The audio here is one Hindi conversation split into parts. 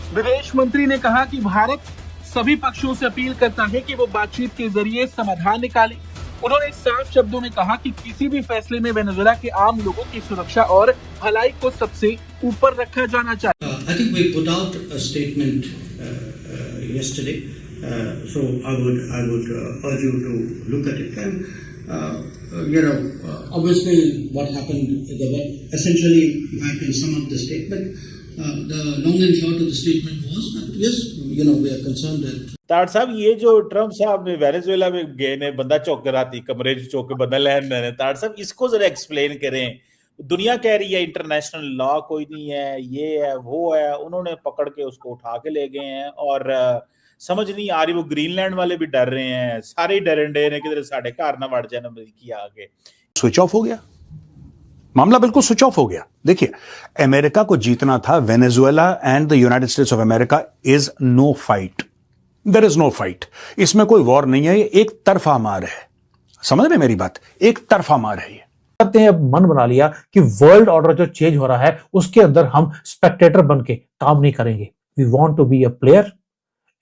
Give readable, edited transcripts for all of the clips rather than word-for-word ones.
विदेश मंत्री ने कहा कि भारत सभी पक्षों से अपील करता है कि वो बातचीत के जरिए समाधान निकाले। उन्होंने साफ शब्दों में कहा कि किसी भी फैसले में वेनेजुएला के आम लोगों की सुरक्षा और भलाई को सबसे ऊपर रखा जाना चाहिए। I think we put out a statement yesterday, so I would urge you to look at it. And obviously, what happened? Essentially, if I can sum up the statement, the long and short of the statement was that yes, we are concerned that. ताड़ साहब, ये जो ट्रम्प साहब ने वेनेजुएला में गए ने बंदा चौक के राती कमरे चौक के बंदा लहन ने, ताड़ साहब इसको जरा एक्सप्लेन करें। दुनिया कह रही है इंटरनेशनल लॉ कोई नहीं है, ये है वो है, उन्होंने पकड़ के उसको उठा के ले गए हैं और समझ नहीं आ रही। वो ग्रीनलैंड वाले भी डर रहे हैं, सारे डरे ने किधर साढ़े घर ना वड़ जाए अमेरिकी आगे। स्विच ऑफ हो गया, मामला बिल्कुल स्विच ऑफ हो गया। देखिए, अमेरिका को जीतना था। Venezuela and the United States of America is no fight, there is no fight. इसमें कोई वॉर नहीं है, ये एक तरफा मार है। समझ रहे मेरी बात? एक तरफा मार है ये। कहते हैं अब मन बना लिया कि वर्ल्ड ऑर्डर जो चेंज हो रहा है उसके अंदर हम स्पेक्टेटर बन के काम नहीं करेंगे। We want to be a player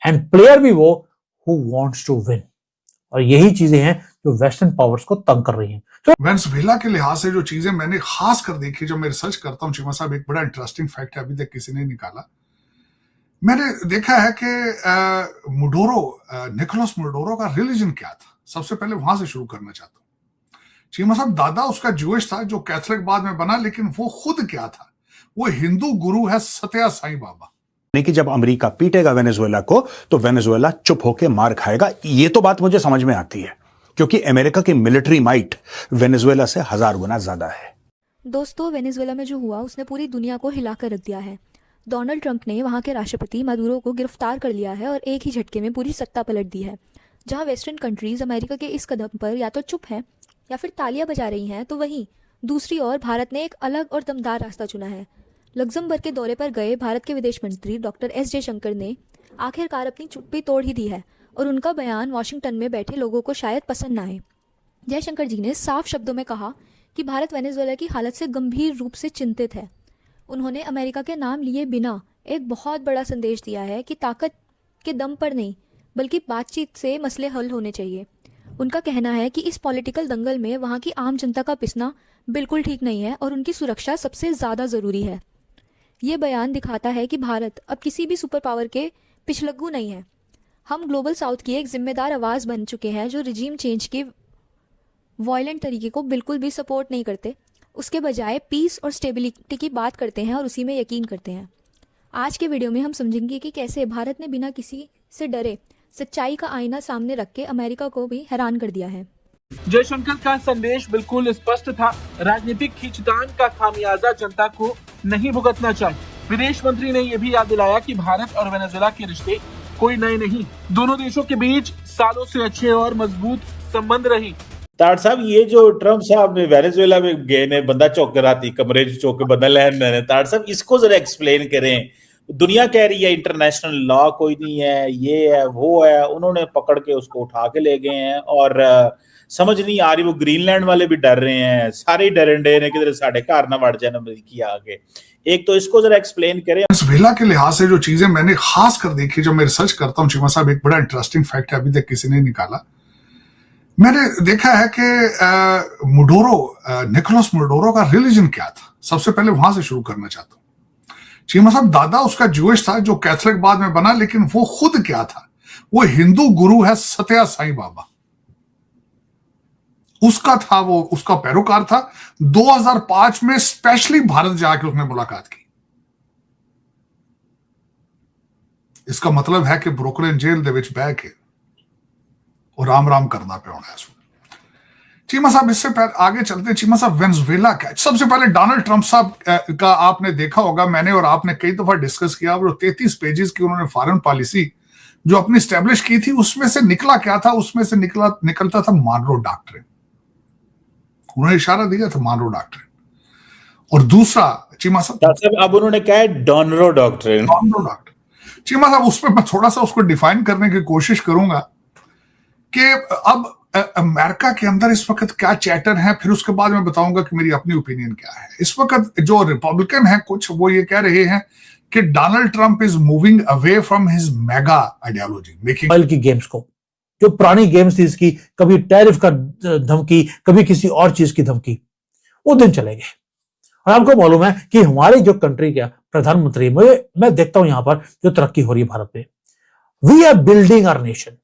and player भी वो हु वांट्स टू विन। और यही चीजें हैं जो वेस्टर्न पावर्स को तंग कर रही हैं। तो वेनेजुएला के लिहाज से जो चीजें मैंने खास कर देखी, जब मैं रिसर्च करता हूं चीमा साहब, एक बड़ा इंटरेस्टिंग फैक्ट है, अभी तक किसी ने निकाला। मैंने देखा है कि निकोलस मुडोरो का रिलीजन क्या था। सबसे पहले वहां से शुरू करना चाहता हूं। चीमा साहब, दादा उसका ज्यूइश था जो कैथोलिक बाद में बना, लेकिन वो खुद क्या था? वो हिंदू गुरु है, सत्या साईं बाबा। कि जब अमेरिका पीटेगा वेनेजुएला को तो वेनेजुएला चुप होकर मार खाएगा। ये तो बात मुझे समझ में आती है, क्योंकि अमेरिका की मिलिट्री माइट वेनेजुएला से 1000 गुना ज्यादा है। दोस्तों, वेनेजुएला में जो हुआ उसने पूरी दुनिया को हिलाकर रख दिया है। डोनाल्ड ट्रंप ने वहां के राष्ट्रपति मादुरो को गिरफ्तार कर लिया है और एक ही झटके में पूरी सत्ता पलट दी है। जहां वेस्टर्न कंट्रीज अमेरिका के इस कदम पर या तो चुप हैं या फिर तालियां बजा रही हैं, तो वहीं दूसरी ओर भारत ने एक अलग और दमदार रास्ता चुना है। लग्जमबर्ग के दौरे पर गए भारत के विदेश मंत्री डॉक्टर एस जयशंकर ने आखिरकार अपनी चुप्पी तोड़ ही दी है और उनका बयान वॉशिंगटन में बैठे लोगों को शायद पसंद ना आए। जयशंकर जी ने साफ शब्दों में कहा कि भारत वेनेजुएला की हालत से गंभीर रूप से चिंतित है। उन्होंने अमेरिका के नाम लिए बिना एक बहुत बड़ा संदेश दिया है कि ताकत के दम पर नहीं बल्कि बातचीत से मसले हल होने चाहिए। उनका कहना है कि इस पॉलिटिकल दंगल में वहाँ की आम जनता का पिसना बिल्कुल ठीक नहीं है और उनकी सुरक्षा सबसे ज़्यादा ज़रूरी है। ये बयान दिखाता है कि भारत अब किसी भी सुपर पावर के पिछलग्गू नहीं है। हम ग्लोबल साउथ की एक जिम्मेदार आवाज़ बन चुके हैं जो रिजीम चेंज के वायलेंट तरीके को बिल्कुल भी सपोर्ट नहीं करते, उसके बजाय पीस और स्टेबिलिटी की बात करते हैं और उसी में यकीन करते हैं। आज के वीडियो में हम समझेंगे कि कैसे भारत ने बिना किसी से डरे सच्चाई का आईना सामने रख के अमेरिका को भी हैरान कर दिया है। जयशंकर का संदेश बिल्कुल स्पष्ट था। राजनीतिक खींचतान का खामियाजा जनता को नहीं भुगतना चाहिए। विदेश मंत्री ने यह भी याद दिलाया कि भारत और वेनेजुएला के रिश्ते कोई नए नहीं, दोनों देशों के बीच सालों से अच्छे और मजबूत संबंध रहे। ताड़ साहब, ये जो ट्रम्प साहब ने वेनेजुएला में गए ने बंदा चौक के राती कमरे चौक के बंदा लहन ने, ताड़ साहब इसको जरा एक्सप्लेन करें। दुनिया कह रही है इंटरनेशनल लॉ कोई नहीं है, ये है वो है, उन्होंने पकड़ के उसको उठा के ले गए हैं और समझ नहीं आ रही। वो ग्रीनलैंड वाले भी डर रहे हैं, सारे डरे ने किधर साढ़े घर ना वड़ जाए अमेरिकी आगे। एक तो इसको जरा एक्सप्लेन करें। वेनेजुएला के लिहाज से जो चीजें मैंने खास कर देखी, जब मैं रिसर्च करता हूं चीमा साहब, एक बड़ा इंटरेस्टिंग फैक्ट है, अभी तक किसी ने निकाला। मैंने देखा है कि निकोलस मुडोरो का रिलीजन क्या था। सबसे पहले वहां से शुरू करना चाहता हूं। चीमा साहब, दादा उसका ज्यूइश था जो कैथोलिक बाद में बना, लेकिन वो खुद क्या था? वो हिंदू गुरु है, सत्या साईं बाबा। उसका पैरोकार था। 2005 में स्पेशली भारत जाके उसने मुलाकात की। इसका मतलब है कि Brooklyn jail they which back है और राम राम करना पे होना है। चीमा साहब, इससे आगे चलते हैं। चीमा साहब, वेनेजुएला का सबसे पहले डोनाल्ड ट्रंप साहब का आपने देखा होगा, मैंने और आपने कई दफा डिस्कस किया। वो 33 पेजेस की उन्होंने फॉरेन पॉलिसी जो अपनी स्टैब्लिश की थी, उसमें से निकला क्या था? उसमें से निकलता था मानरो डॉक्ट्रिन। उन्होंने इशारा दिया था मानरो डॉक्ट्रिन। और दूसरा चीमा साहब, अब उन्होंने क्या है? डॉनरो डॉक्ट्रिन। चीमा साहब, उसमें मैं थोड़ा सा उसको डिफाइन करने की कोशिश करूंगा कि अब अमेरिका के अंदर इस वक्त क्या चैटर है, फिर उसके बाद मैं बताऊंगा कि मेरी अपनी ओपिनियन क्या है। इस वक्त जो रिपब्लिकन है कुछ, वो ये कह रहे हैं कि Donald Trump is moving away from his mega ideology making oil की गेम्स को, जो पुरानी गेम्स थी इसकी, कभी टैरिफ का धमकी, कभी किसी और चीज की धमकी, वो दिन चले गए। और आपको मालूम है कि हमारी जो कंट्री का प्रधानमंत्री, मैं देखता हूं यहां पर जो तरक्की हो रही है भारत में, we are building our nation,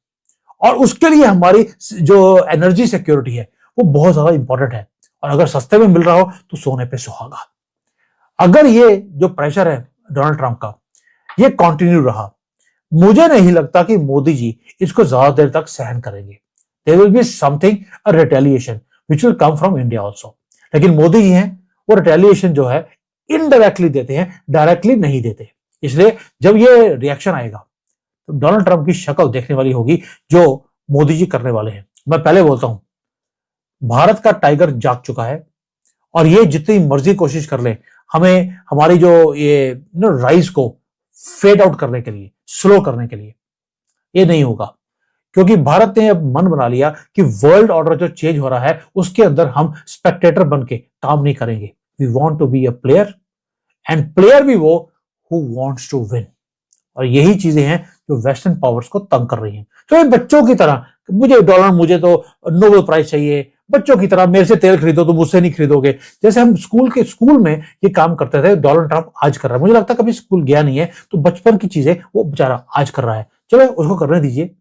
और उसके लिए हमारी जो एनर्जी सिक्योरिटी है वो बहुत ज्यादा इंपॉर्टेंट है। और अगर सस्ते में मिल रहा हो तो सोने पे सुहागा। अगर ये जो प्रेशर है डोनाल्ड ट्रंप का, ये कंटिन्यू रहा, मुझे नहीं लगता कि मोदी जी इसको ज्यादा देर तक सहन करेंगे। There will be something, a retaliation which will come from India also. लेकिन मोदी जी हैं, वो रिटेलिएशन जो है इनडायरेक्टली देते हैं, डायरेक्टली नहीं देते। इसलिए जब ये रिएक्शन आएगा तो डोनाल्ड ट्रंप की शक्ल देखने वाली होगी जो मोदी जी करने वाले हैं। मैं पहले बोलता हूं, भारत का टाइगर जाग चुका है, और ये जितनी मर्जी कोशिश कर ले हमें हमारी जो ये राइज को फेड आउट करने के लिए, स्लो करने के लिए, ये नहीं होगा। क्योंकि भारत ने अब मन बना लिया कि वर्ल्ड ऑर्डर जो चेंज हो रहा है उसके अंदर हम स्पेक्टेटर बन के काम नहीं करेंगे। We want to be a player, and player भी वो हु वांट्स टू विन। और यही चीजें हैं जो वेस्टर्न पावर्स को तंग कर रही हैं। तो ये बच्चों की तरह, मुझे तो नोबेल प्राइज चाहिए, बच्चों की तरह मेरे से तेल खरीदो तो मुझसे नहीं खरीदोगे, जैसे हम स्कूल में ये काम करते थे, डोनाल्ड ट्रंप आज कर रहा है। मुझे लगता है कभी स्कूल गया नहीं है, तो बचपन की चीजें वो बेचारा आज कर रहा है। चलो उसको करने दीजिए,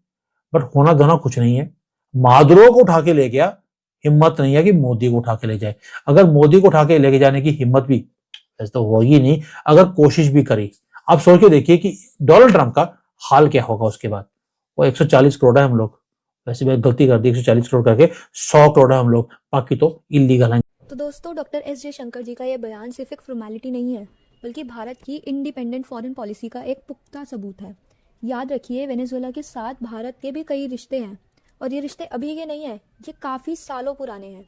बट होना धोना कुछ नहीं है। महाद्रोह को उठा के ले गया, हिम्मत नहीं है कि मोदी को उठा के ले जाए। अगर मोदी को उठा के लेके जाने की हिम्मत भी वैसे तो होगी नहीं, अगर कोशिश भी करी, आप सोच के देखिए कि डोनाल्ड ट्रंप का हाल क्या होगा उसके बाद। वो 140 करोड़ है हम लोग, वैसे मैं गलती कर दी, 140 करोड़ करके 100 करोड़ है हम लोग, बाकी तो इलीगल है। तो दोस्तों, डॉक्टर एस जयशंकर जी का ये बयान सिर्फ एक फॉर्मेलिटी नहीं है, बल्कि भारत की इंडिपेंडेंट फॉरेन पॉलिसी का एक पुख्ता सबूत है। याद रखिए, वेनेजुएला के साथ भारत के भी कई रिश्ते हैं, और ये रिश्ते अभी के नहीं हैं, ये काफ़ी सालों पुराने हैं।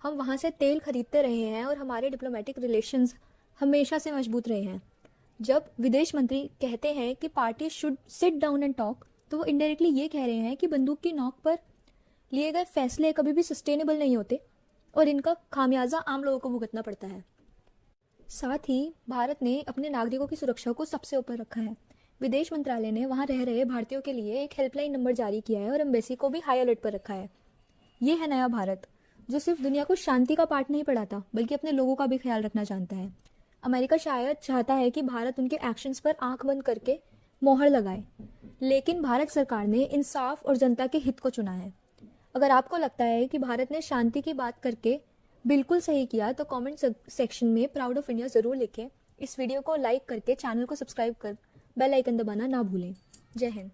हम वहाँ से तेल खरीदते रहे हैं और हमारे डिप्लोमेटिक रिलेशंस हमेशा से मजबूत रहे हैं। जब विदेश मंत्री कहते हैं कि party should sit down and talk, तो वो इनडायरेक्टली ये कह रहे हैं कि बंदूक की नोक पर लिए गए फैसले कभी भी सस्टेनेबल नहीं होते, और इनका खामियाजा आम लोगों को भुगतना पड़ता है। साथ ही भारत ने अपने नागरिकों की सुरक्षा को सबसे ऊपर रखा है। विदेश मंत्रालय ने वहाँ रह रहे भारतीयों के लिए एक हेल्पलाइन नंबर जारी किया है, और एम्बेसी को भी हाई अलर्ट पर रखा है। ये है नया भारत, जो सिर्फ दुनिया को शांति का पाठ नहीं पढ़ाता, बल्कि अपने लोगों का भी ख्याल रखना जानता है। अमेरिका शायद चाहता है कि भारत उनके एक्शंस पर आंख बंद करके मोहर लगाए, लेकिन भारत सरकार ने इंसाफ और जनता के हित को चुना है। अगर आपको लगता है कि भारत ने शांति की बात करके बिल्कुल सही किया, तो कमेंट सेक्शन में प्राउड ऑफ इंडिया ज़रूर लिखें। इस वीडियो को लाइक करके चैनल को सब्सक्राइब कर बेल आइकन दबाना ना भूलें। जय हिंद।